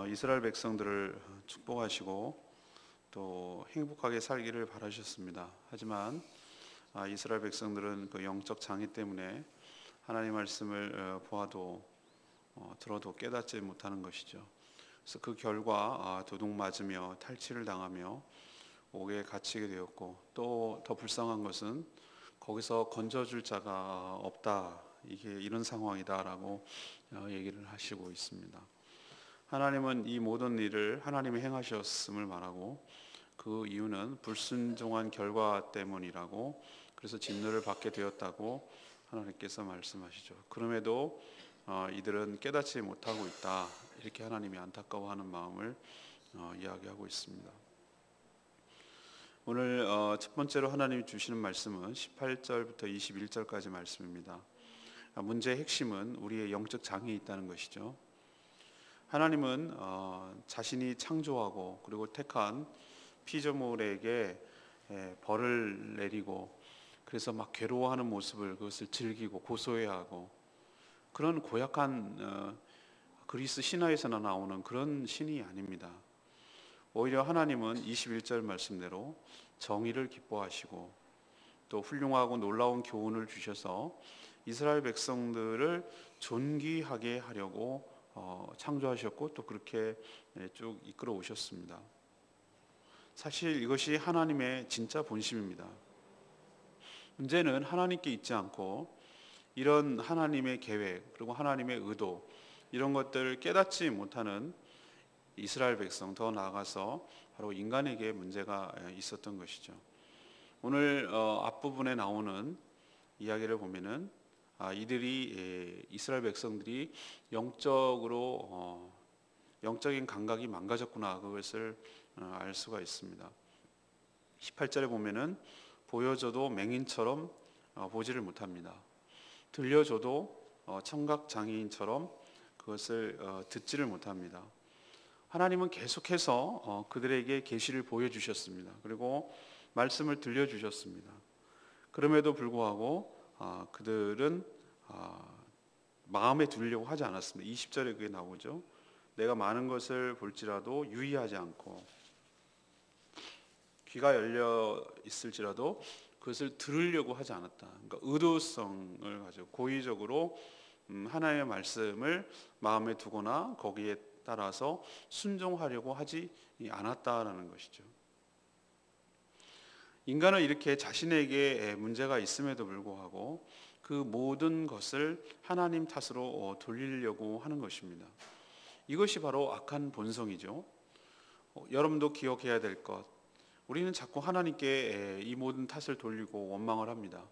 이스라엘 백성들을 축복하시고 또 행복하게 살기를 바라셨습니다. 하지만 이스라엘 백성들은 그 영적 장애 때문에 하나님 말씀을 보아도 들어도 깨닫지 못하는 것이죠. 그래서 그 결과 도둑 맞으며 탈취를 당하며 옥에 갇히게 되었고, 또 더 불쌍한 것은 거기서 건져줄 자가 없다, 이게 이런 상황이다라고 얘기를 하시고 있습니다. 하나님은 이 모든 일을 하나님이 행하셨음을 말하고, 그 이유는 불순종한 결과 때문이라고, 그래서 진노를 받게 되었다고 하나님께서 말씀하시죠. 그럼에도 이들은 깨닫지 못하고 있다, 이렇게 하나님이 안타까워하는 마음을 이야기하고 있습니다. 오늘 첫 번째로 하나님이 주시는 말씀은 18절부터 21절까지 말씀입니다. 문제의 핵심은 우리의 영적 장애에 있다는 것이죠. 하나님은 자신이 창조하고 그리고 택한 피조물에게 벌을 내리고, 그래서 막 괴로워하는 모습을 그것을 즐기고 고소해하고, 그런 고약한 그리스 신화에서나 나오는 그런 신이 아닙니다. 오히려 하나님은 21절 말씀대로 정의를 기뻐하시고 또 훌륭하고 놀라운 교훈을 주셔서 이스라엘 백성들을 존귀하게 하려고 창조하셨고, 또 그렇게 쭉 이끌어 오셨습니다. 사실 이것이 하나님의 진짜 본심입니다. 문제는 하나님께 있지 않고 이런 하나님의 계획 그리고 하나님의 의도, 이런 것들을 깨닫지 못하는 이스라엘 백성, 더 나아가서 바로 인간에게 문제가 있었던 것이죠. 오늘 앞부분에 나오는 이야기를 보면은 이스라엘 백성들이 영적인 감각이 망가졌구나, 그것을 알 수가 있습니다. 18절에 보면은 보여줘도 맹인처럼 보지를 못합니다. 들려줘도 청각 장애인처럼 그것을 듣지를 못합니다. 하나님은 계속해서 그들에게 계시를 보여주셨습니다. 그리고 말씀을 들려주셨습니다. 그럼에도 불구하고 그들은 마음에 두려고 하지 않았습니다. 20절에 그게 나오죠. 내가 많은 것을 볼지라도 유의하지 않고, 귀가 열려 있을지라도 그것을 들으려고 하지 않았다. 그러니까 의도성을 가지고 고의적으로 하나님의 말씀을 마음에 두거나 거기에 따라서 순종하려고 하지 않았다라는 것이죠. 인간은 이렇게 자신에게 문제가 있음에도 불구하고 그 모든 것을 하나님 탓으로 돌리려고 하는 것입니다. 이것이 바로 악한 본성이죠. 여러분도 기억해야 될 것, 우리는 자꾸 하나님께 이 모든 탓을 돌리고 원망을 합니다.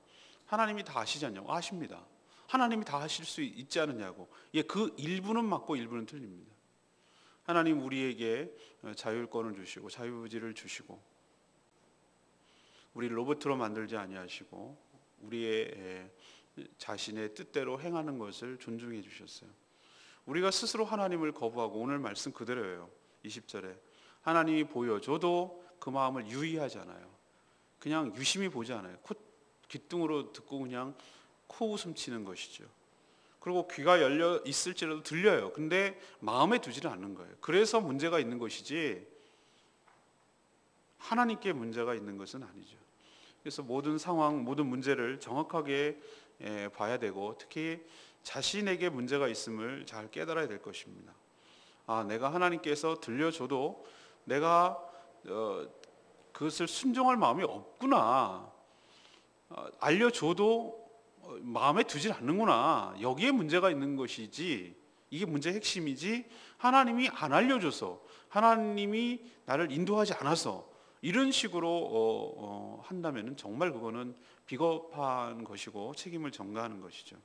하나님이 다 아시지 않냐고. 아십니다. 하나님이 다 하실 수 있지 않느냐고. 그 일부는 맞고 일부는 틀립니다. 하나님 우리에게 자율권을 주시고 자유의지를 주시고, 우리 로봇으로 만들지 아니하시고 우리의 자신의 뜻대로 행하는 것을 존중해 주셨어요. 우리가 스스로 하나님을 거부하고, 오늘 말씀 그대로예요. 20절에 하나님이 보여줘도 그 마음을 유의하지 않아요. 그냥 유심히 보지 않아요. 귓등으로 듣고 그냥 코웃음 치는 것이죠. 그리고 귀가 열려 있을지라도 들려요. 근데 마음에 두지는 않는 거예요. 그래서 문제가 있는 것이지 하나님께 문제가 있는 것은 아니죠. 그래서 모든 상황, 모든 문제를 정확하게 봐야 되고, 특히 자신에게 문제가 있음을 잘 깨달아야 될 것입니다. 내가 하나님께서 들려줘도 내가 그것을 순종할 마음이 없구나, 알려줘도 마음에 두질 않는구나, 여기에 문제가 있는 것이지, 이게 문제의 핵심이지, 하나님이 안 알려줘서, 하나님이 나를 인도하지 않아서 이런 식으로 한다면 정말 그거는 비겁한 것이고 책임을 전가하는 것이죠.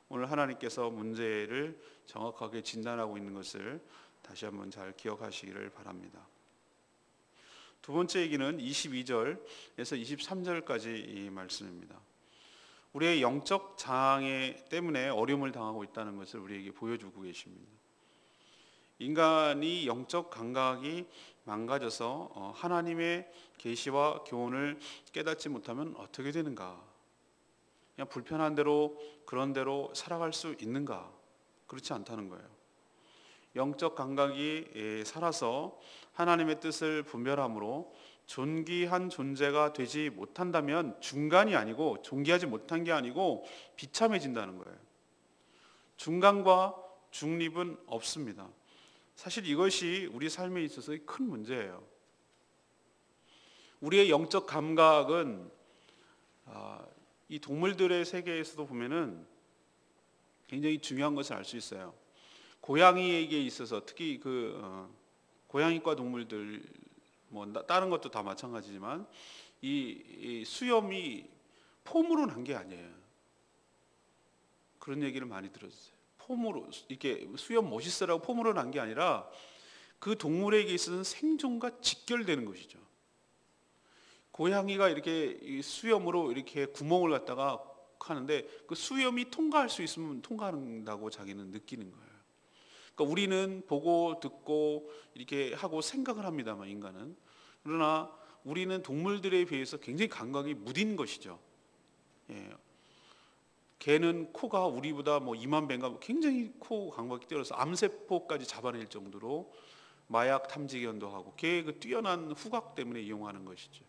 오늘 하나님께서 문제를 정확하게 진단하고 있는 것을 다시 한번 잘 기억하시기를 바랍니다. 두 번째 얘기는 22절에서 23절까지 이 말씀입니다. 우리의 영적 장애 때문에 어려움을 당하고 있다는 것을 우리에게 보여주고 계십니다. 인간이 영적 감각이 망가져서 하나님의 계시와 교훈을 깨닫지 못하면 어떻게 되는가? 그냥 불편한 대로 그런 대로 살아갈 수 있는가? 그렇지 않다는 거예요. 영적 감각이 살아서 하나님의 뜻을 분별함으로 존귀한 존재가 되지 못한다면 중간이 아니고 존귀하지 못한 게 아니고 비참해진다는 거예요. 중간과 중립은 없습니다. 사실 이것이 우리 삶에 있어서의 큰 문제예요. 우리의 영적 감각은 이 동물들의 세계에서도 보면은 굉장히 중요한 것을 알 수 있어요. 고양이에게 있어서 특히 고양이과 동물들 다른 것도 다 마찬가지지만 이 수염이 폼으로 난 게 아니에요. 그런 얘기를 많이 들었어요. 폼으로 이렇게 수염 멋있으라고 폼으로 난 게 아니라 그 동물에게 있어서는 생존과 직결되는 것이죠. 고양이가 이렇게 수염으로 이렇게 구멍을 갖다가 하는데 그 수염이 통과할 수 있으면 통과한다고 자기는 느끼는 거예요. 그러니까 우리는 보고 듣고 이렇게 하고 생각을 합니다만 인간은, 그러나 우리는 동물들에 비해서 굉장히 감각이 무딘 것이죠. 개는 코가 우리보다 2만 배인가 굉장히 코 감각이 뛰어나서 암세포까지 잡아낼 정도로 마약 탐지견도 하고 개의 그 뛰어난 후각 때문에 이용하는 것이죠.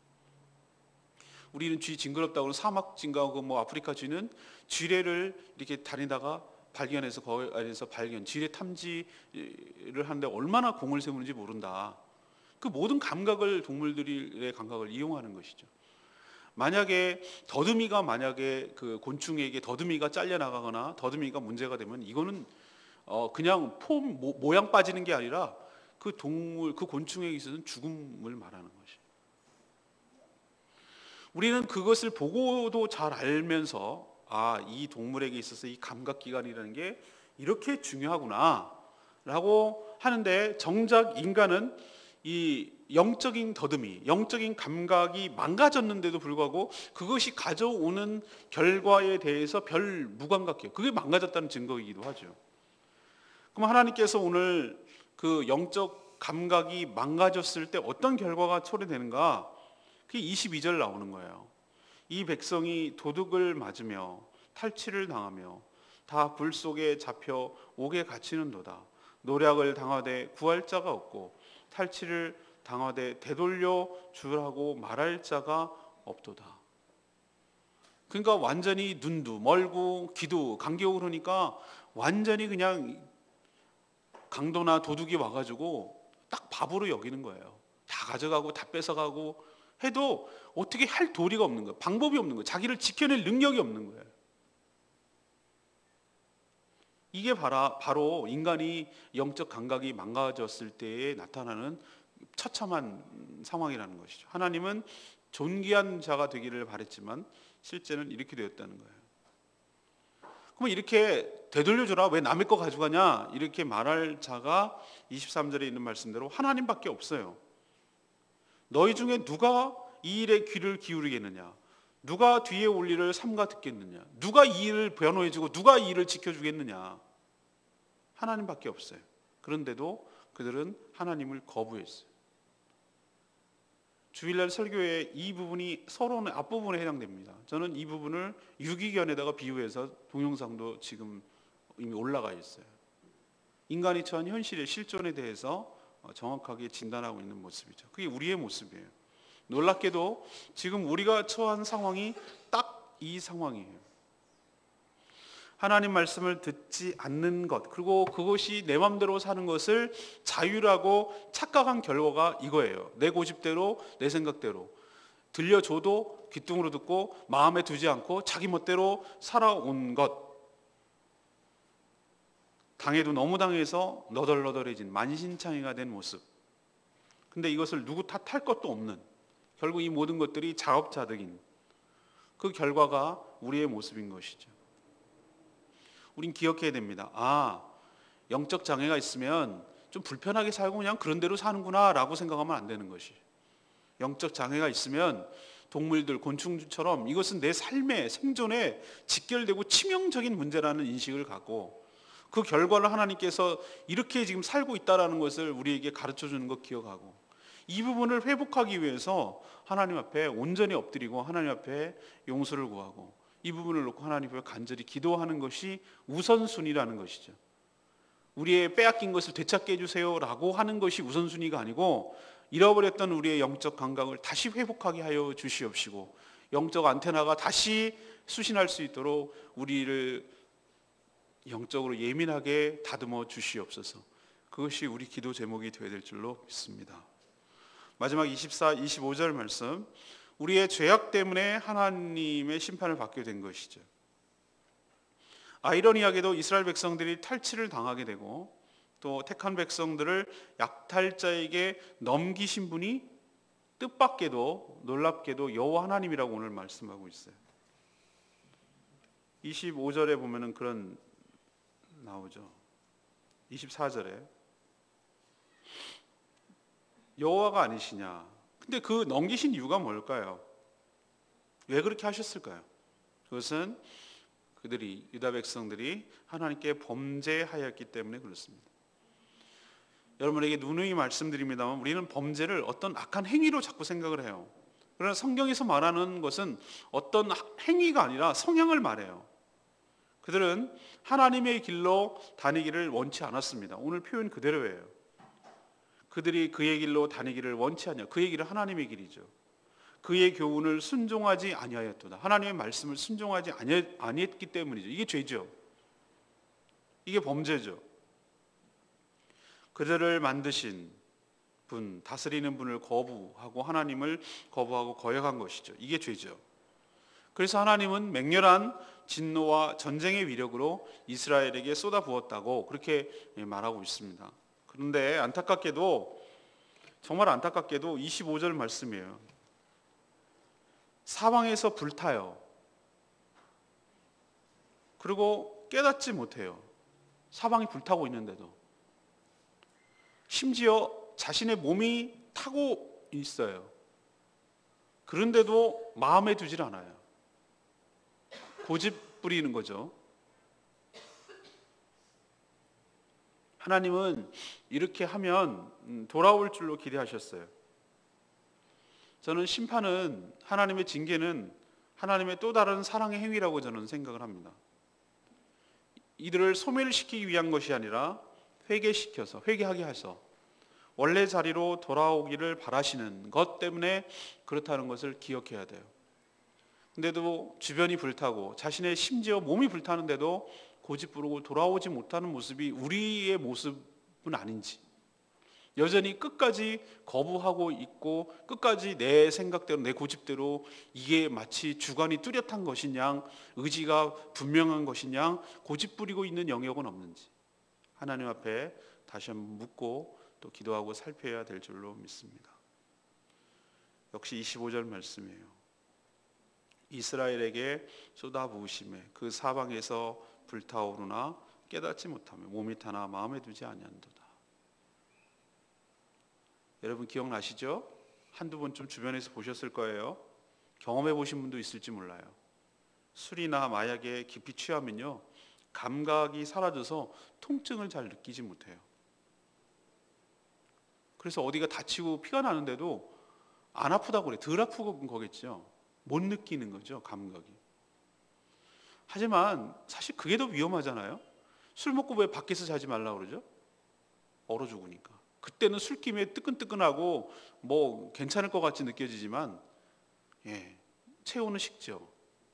우리는 쥐 징그럽다고 사막 징그하고 아프리카 쥐는 쥐레를 이렇게 다니다가 발견해서 거기 안에서 쥐레 탐지를 하는데 얼마나 공을 세우는지 모른다. 그 모든 감각을 동물들의 감각을 이용하는 것이죠. 만약에 그 곤충에게 더듬이가 잘려 나가거나 더듬이가 문제가 되면 이거는 그냥 모양 빠지는 게 아니라 그 곤충에게 있어서는 죽음을 말하는 것이죠. 우리는 그것을 보고도 잘 알면서 이 동물에게 있어서 이 감각기관이라는 게 이렇게 중요하구나 라고 하는데, 정작 인간은 이 영적인 더듬이, 영적인 감각이 망가졌는데도 불구하고 그것이 가져오는 결과에 대해서 별 무감각해요. 그게 망가졌다는 증거이기도 하죠. 그럼 하나님께서 오늘 그 영적 감각이 망가졌을 때 어떤 결과가 초래되는가? 그게 22절 나오는 거예요. 이 백성이 도둑을 맞으며 탈취를 당하며 다 불 속에 잡혀 옥에 갇히는도다. 노략을 당하되 구할 자가 없고 탈취를 당하되 되돌려 주라고 말할 자가 없도다. 그러니까 완전히 눈도 멀고 귀도 감기고 그러니까 완전히 그냥 강도나 도둑이 와가지고 딱 밥으로 여기는 거예요. 다 가져가고 다 뺏어가고 해도 어떻게 할 도리가 없는 거예요. 방법이 없는 거예요. 자기를 지켜낼 능력이 없는 거예요. 이게 바로 인간이 영적 감각이 망가졌을 때에 나타나는 처참한 상황이라는 것이죠. 하나님은 존귀한 자가 되기를 바랬지만 실제는 이렇게 되었다는 거예요. 그럼 이렇게 되돌려줘라, 왜 남의 거 가져가냐, 이렇게 말할 자가 23절에 있는 말씀대로 하나님밖에 없어요. 너희 중에 누가 이 일에 귀를 기울이겠느냐? 누가 뒤에 올 일을 삼가 듣겠느냐? 누가 이 일을 변호해주고 누가 이 일을 지켜주겠느냐? 하나님밖에 없어요. 그런데도 그들은 하나님을 거부했어요. 주일날 설교에 이 부분이 서론의 앞부분에 해당됩니다. 저는 이 부분을 유기견에다가 비유해서 동영상도 지금 이미 올라가 있어요. 인간이 처한 현실의 실존에 대해서 정확하게 진단하고 있는 모습이죠. 그게 우리의 모습이에요. 놀랍게도 지금 우리가 처한 상황이 딱 이 상황이에요. 하나님 말씀을 듣지 않는 것, 그리고 그것이 내 마음대로 사는 것을 자유라고 착각한 결과가 이거예요. 내 고집대로, 내 생각대로 들려줘도 귀뚱으로 듣고 마음에 두지 않고 자기 멋대로 살아온 것, 당해도 너무 당해서 너덜너덜해진 만신창이가 된 모습. 근데 이것을 누구 탓할 것도 없는, 결국 이 모든 것들이 자업자득인 그 결과가 우리의 모습인 것이죠. 우린 기억해야 됩니다. 영적 장애가 있으면 좀 불편하게 살고 그냥 그런 대로 사는구나 라고 생각하면 안 되는 것이, 영적 장애가 있으면 동물들, 곤충처럼 이것은 내 삶의 생존에 직결되고 치명적인 문제라는 인식을 갖고 그 결과를 하나님께서 이렇게 지금 살고 있다는 것을 우리에게 가르쳐 주는 것 기억하고, 이 부분을 회복하기 위해서 하나님 앞에 온전히 엎드리고 하나님 앞에 용서를 구하고 이 부분을 놓고 하나님 앞에 간절히 기도하는 것이 우선순위라는 것이죠. 우리의 빼앗긴 것을 되찾게 해주세요라고 하는 것이 우선순위가 아니고 잃어버렸던 우리의 영적 감각을 다시 회복하게 하여 주시옵시고 영적 안테나가 다시 수신할 수 있도록 우리를 영적으로 예민하게 다듬어 주시옵소서. 그것이 우리 기도 제목이 되어야 될 줄로 믿습니다. 마지막 24, 25절 말씀, 우리의 죄악 때문에 하나님의 심판을 받게 된 것이죠. 아이러니하게도 이스라엘 백성들이 탈취를 당하게 되고 또 택한 백성들을 약탈자에게 넘기신 분이 뜻밖에도 놀랍게도 여호와 하나님이라고 오늘 말씀하고 있어요. 25절에 보면은 그런 나오죠. 24절에 여호와가 아니시냐. 근데 그 넘기신 이유가 뭘까요? 왜 그렇게 하셨을까요? 그것은 그들이 유다 백성들이 하나님께 범죄하였기 때문에 그렇습니다. 여러분에게 누누이 말씀드립니다만 우리는 범죄를 어떤 악한 행위로 자꾸 생각을 해요. 그러나 성경에서 말하는 것은 어떤 행위가 아니라 성향을 말해요. 그들은 하나님의 길로 다니기를 원치 않았습니다. 오늘 표현 그대로예요. 그들이 그의 길로 다니기를 원치 않냐. 그의 길은 하나님의 길이죠. 그의 교훈을 순종하지 아니하였도다. 하나님의 말씀을 순종하지 아니했기 때문이죠. 이게 죄죠. 이게 범죄죠. 그들을 만드신 분, 다스리는 분을 거부하고 하나님을 거부하고 거역한 것이죠. 이게 죄죠. 그래서 하나님은 맹렬한 진노와 전쟁의 위력으로 이스라엘에게 쏟아부었다고 그렇게 말하고 있습니다. 그런데 안타깝게도 정말 안타깝게도 25절 말씀이에요. 사방에서 불타요. 그리고 깨닫지 못해요. 사방이 불타고 있는데도. 심지어 자신의 몸이 타고 있어요. 그런데도 마음에 두질 않아요. 고집 부리는 거죠. 하나님은 이렇게 하면 돌아올 줄로 기대하셨어요. 저는 심판은, 하나님의 징계는 하나님의 또 다른 사랑의 행위라고 저는 생각을 합니다. 이들을 소멸시키기 위한 것이 아니라 회개하게 해서 원래 자리로 돌아오기를 바라시는 것 때문에 그렇다는 것을 기억해야 돼요. 근데도 주변이 불타고 자신의 심지어 몸이 불타는데도 고집부르고 돌아오지 못하는 모습이 우리의 모습은 아닌지, 여전히 끝까지 거부하고 있고 끝까지 내 생각대로 내 고집대로 이게 마치 주관이 뚜렷한 것이냐, 의지가 분명한 것이냐 고집부리고 있는 영역은 없는지 하나님 앞에 다시 한번 묻고 또 기도하고 살펴야 될 줄로 믿습니다. 역시 25절 말씀이에요. 이스라엘에게 쏟아부으심에 그 사방에서 불타오르나 깨닫지 못하며 몸이 타나 마음에 두지 아니한도다. 여러분 기억나시죠? 한두 번쯤 주변에서 보셨을 거예요. 경험해 보신 분도 있을지 몰라요. 술이나 마약에 깊이 취하면요, 감각이 사라져서 통증을 잘 느끼지 못해요. 그래서 어디가 다치고 피가 나는데도 안 아프다고 그래. 덜 아프고 거겠죠. 못 느끼는 거죠, 감각이. 하지만 사실 그게 더 위험하잖아요. 술 먹고 왜 밖에서 자지 말라고 그러죠? 얼어 죽으니까. 그때는 술김에 뜨끈뜨끈하고 뭐 괜찮을 것 같이 느껴지지만 체온은 식죠.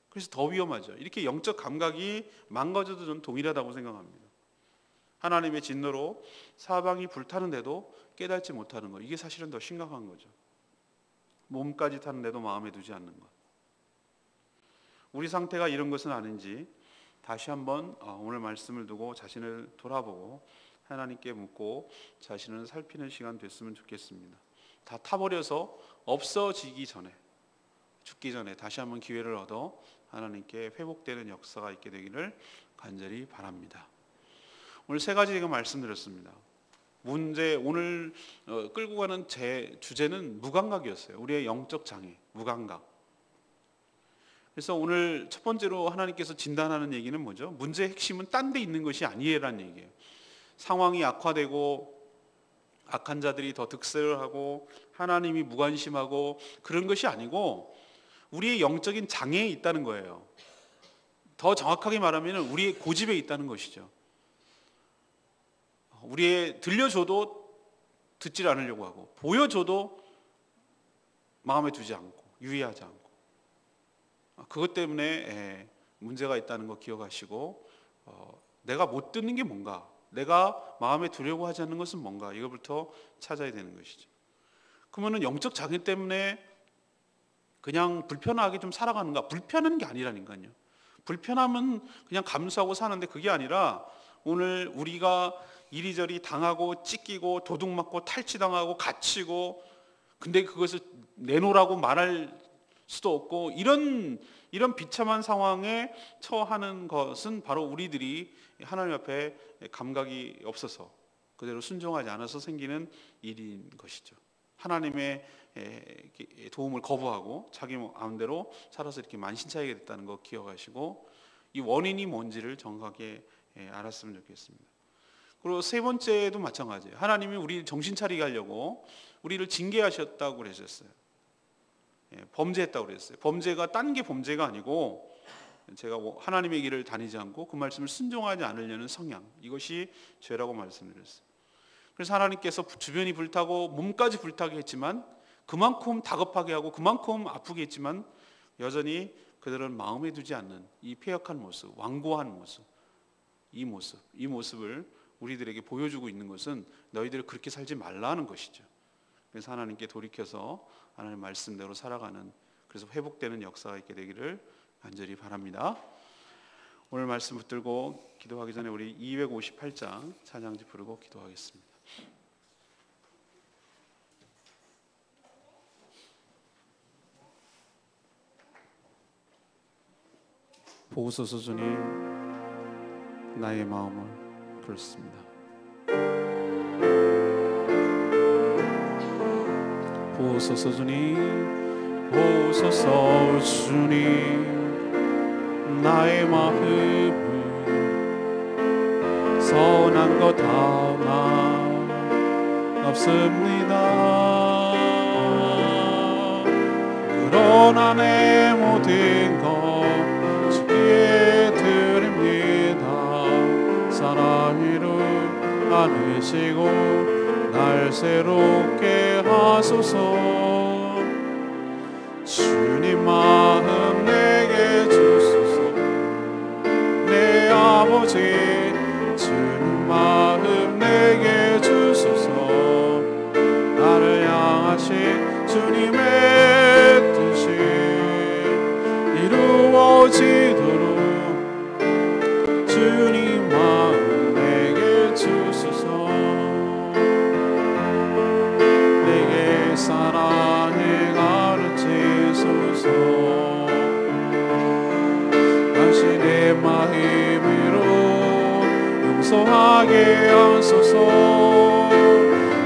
그래서 더 위험하죠. 이렇게 영적 감각이 망가져도 저는 동일하다고 생각합니다. 하나님의 진노로 사방이 불타는데도 깨닫지 못하는 것, 이게 사실은 더 심각한 거죠. 몸까지 타는데도 마음에 두지 않는 것. 우리 상태가 이런 것은 아닌지 다시 한번 오늘 말씀을 두고 자신을 돌아보고 하나님께 묻고 자신을 살피는 시간 됐으면 좋겠습니다. 다 타버려서 없어지기 전에, 죽기 전에 다시 한번 기회를 얻어 하나님께 회복되는 역사가 있게 되기를 간절히 바랍니다. 오늘 세 가지 제가 말씀드렸습니다. 오늘 끌고 가는 제 주제는 무감각이었어요. 우리의 영적 장애, 무감각. 그래서 오늘 첫 번째로 하나님께서 진단하는 얘기는 뭐죠? 문제의 핵심은 딴 데 있는 것이 아니에라는 얘기예요. 상황이 악화되고 악한 자들이 더 득세를 하고 하나님이 무관심하고 그런 것이 아니고 우리의 영적인 장애에 있다는 거예요. 더 정확하게 말하면 우리의 고집에 있다는 것이죠. 우리의 들려줘도 듣질 않으려고 하고 보여줘도 마음에 두지 않고 유의하지 않고 그것 때문에 문제가 있다는 거 기억하시고 내가 못 듣는 게 뭔가, 내가 마음에 두려고 하지 않는 것은 뭔가, 이거부터 찾아야 되는 것이죠. 그러면은 영적 장애 때문에 그냥 불편하게 좀 살아가는가? 불편한 게 아니라니까요. 불편함은 그냥 감수하고 사는데 그게 아니라 오늘 우리가 이리저리 당하고 찢기고 도둑맞고 탈취당하고 갇히고 근데 그것을 내놓으라고 말할 수도 없고 이런 비참한 상황에 처하는 것은 바로 우리들이 하나님 앞에 감각이 없어서 그대로 순종하지 않아서 생기는 일인 것이죠. 하나님의 도움을 거부하고 자기 마음대로 살아서 이렇게 만신창이가 됐다는 거 기억하시고 이 원인이 뭔지를 정확하게 알았으면 좋겠습니다. 그리고 세 번째도 마찬가지예요. 하나님이 우리 정신 차리게 하려고 우리를 징계하셨다고 그러셨어요. 범죄했다고 그랬어요. 범죄가 딴 게 범죄가 아니고 제가 하나님의 길을 다니지 않고 그 말씀을 순종하지 않으려는 성향, 이것이 죄라고 말씀드렸어요. 그래서 하나님께서 주변이 불타고 몸까지 불타게 했지만 그만큼 다급하게 하고 그만큼 아프게 했지만 여전히 그들은 마음에 두지 않는 이 패역한 모습, 완고한 모습, 이 모습을 우리들에게 보여주고 있는 것은 너희들 그렇게 살지 말라는 것이죠. 그래서 하나님께 돌이켜서 하나님 말씀대로 살아가는, 그래서 회복되는 역사가 있게 되기를 간절히 바랍니다. 오늘 말씀 붙들고 기도하기 전에 우리 258장 찬양지 부르고 기도하겠습니다. 보소서 주님, 나의 마음을 그렇습니다. 보소서 주님, 보소서 주님, 나의 마음을 선한 것 하나 없습니다. 그러나 내 모든 것 주께 드립니다. 사랑으로 안으시고 날 새롭게 하소서. 주님 마음 내게 주소서. 내 아버지 주님 마음 내게 주소서. 나를 향하신 주님의 뜻이 이루어지도록 주님 마음 내게 주소서. 내게 사랑을 가르치소서. 당신의 마음으로 용서하게 하소서.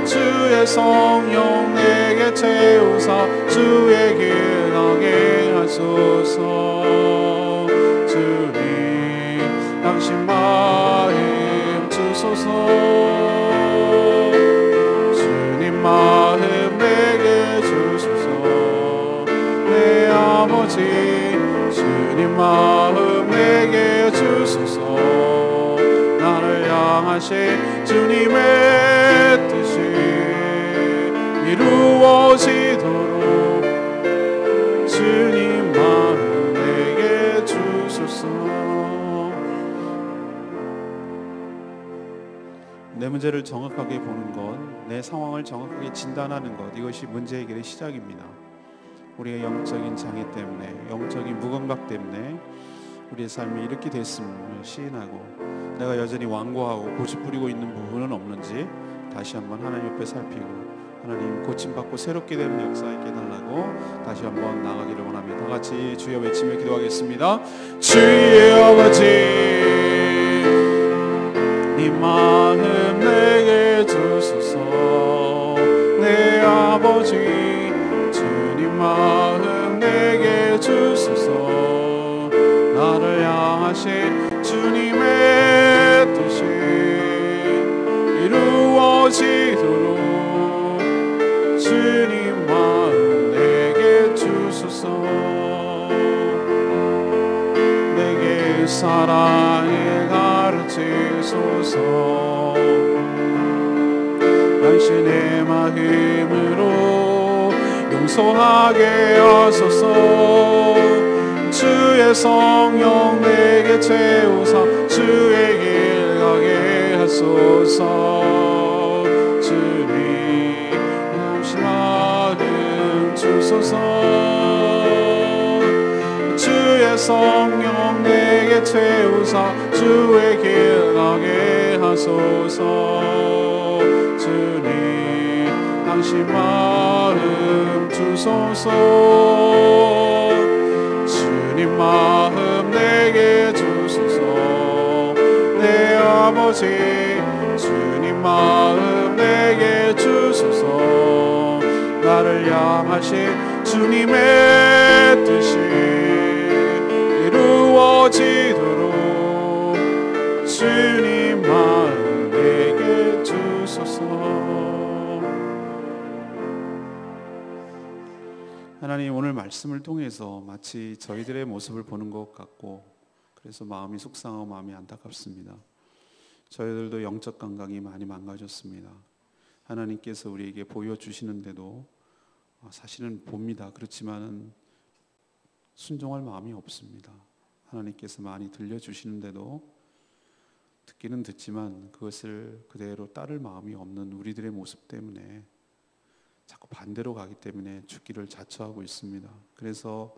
주의 성령 내게 채우사 주의 길 가게 하소서. 주님 당신 마음 주소서. 주님 마음 내게 주소서. 내 아버지 주님 마음 내게 주소서. 나를 향하신 주님의 뜻이 이루어지도록 주님 마음 내게 주소서. 내 문제를 정확하게 보는 것, 내 상황을 정확하게 진단하는 것, 이것이 문제 해결의 시작입니다. 우리의 영적인 장애 때문에, 영적인 무감각 때문에 우리의 삶이 이렇게 됐음을 시인하고 내가 여전히 완고하고 고집부리고 있는 부분은 없는지 다시 한번 하나님 옆에 살피고 하나님 고침받고 새롭게 되는 역사 있게 해달라고 다시 한번 나가기를 원합니다. 다 같이 주여 외치며 기도하겠습니다. 주의 아버지 이 마음 내게 주소서. 내 아버지 주님 마음 내게 주소서. 나를 향하신 주님의 뜻이 이루어지도록 주님 마음 내게 주소서. 내게 사랑을 가르치소서. 당신의 마음으로 용서하게 하소서. 주의 성령 내게 채우사 주의 길 가게 하소서. 주님 당신 마음 주소서. 주의 성령 내게 채우사 주의 길 가게 하소서. 주님 당신 마음 주소서. 주님 마음 내게 주소서. 내 아버지 주님 마음 내게 주소서. 나를 향하신 주님의 뜻이 이루어지도록 주님 마음 내게 주소서. 하나님, 오늘 말씀을 통해서 마치 저희들의 모습을 보는 것 같고 그래서 마음이 속상하고 마음이 안타깝습니다. 저희들도 영적 감각이 많이 망가졌습니다. 하나님께서 우리에게 보여주시는데도 사실은 봅니다. 그렇지만은 순종할 마음이 없습니다. 하나님께서 많이 들려주시는데도 듣기는 듣지만 그것을 그대로 따를 마음이 없는 우리들의 모습 때문에 자꾸 반대로 가기 때문에 죽기를 자처하고 있습니다. 그래서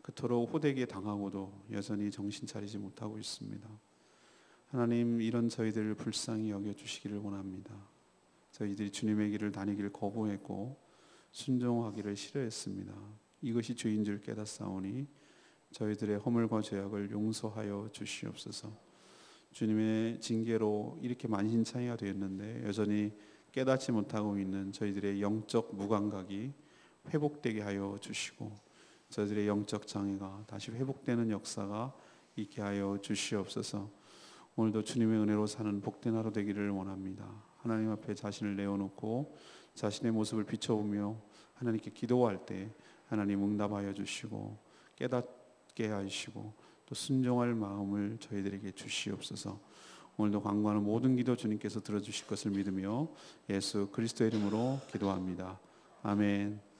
그토록 호되게 당하고도 여전히 정신 차리지 못하고 있습니다. 하나님, 이런 저희들을 불쌍히 여겨주시기를 원합니다. 저희들이 주님의 길을 다니기를 거부했고 순종하기를 싫어했습니다. 이것이 죄인 줄 깨닫사오니 저희들의 허물과 죄악을 용서하여 주시옵소서. 주님의 징계로 이렇게 만신창이가 되었는데 여전히 깨닫지 못하고 있는 저희들의 영적 무감각이 회복되게 하여 주시고 저희들의 영적 장애가 다시 회복되는 역사가 있게 하여 주시옵소서. 오늘도 주님의 은혜로 사는 복된 하루 되기를 원합니다. 하나님 앞에 자신을 내어놓고 자신의 모습을 비춰보며 하나님께 기도할 때 하나님 응답하여 주시고 깨닫게 하시고 또 순종할 마음을 저희들에게 주시옵소서. 오늘도 간구하는 모든 기도 주님께서 들어주실 것을 믿으며 예수 그리스도의 이름으로 기도합니다. 아멘.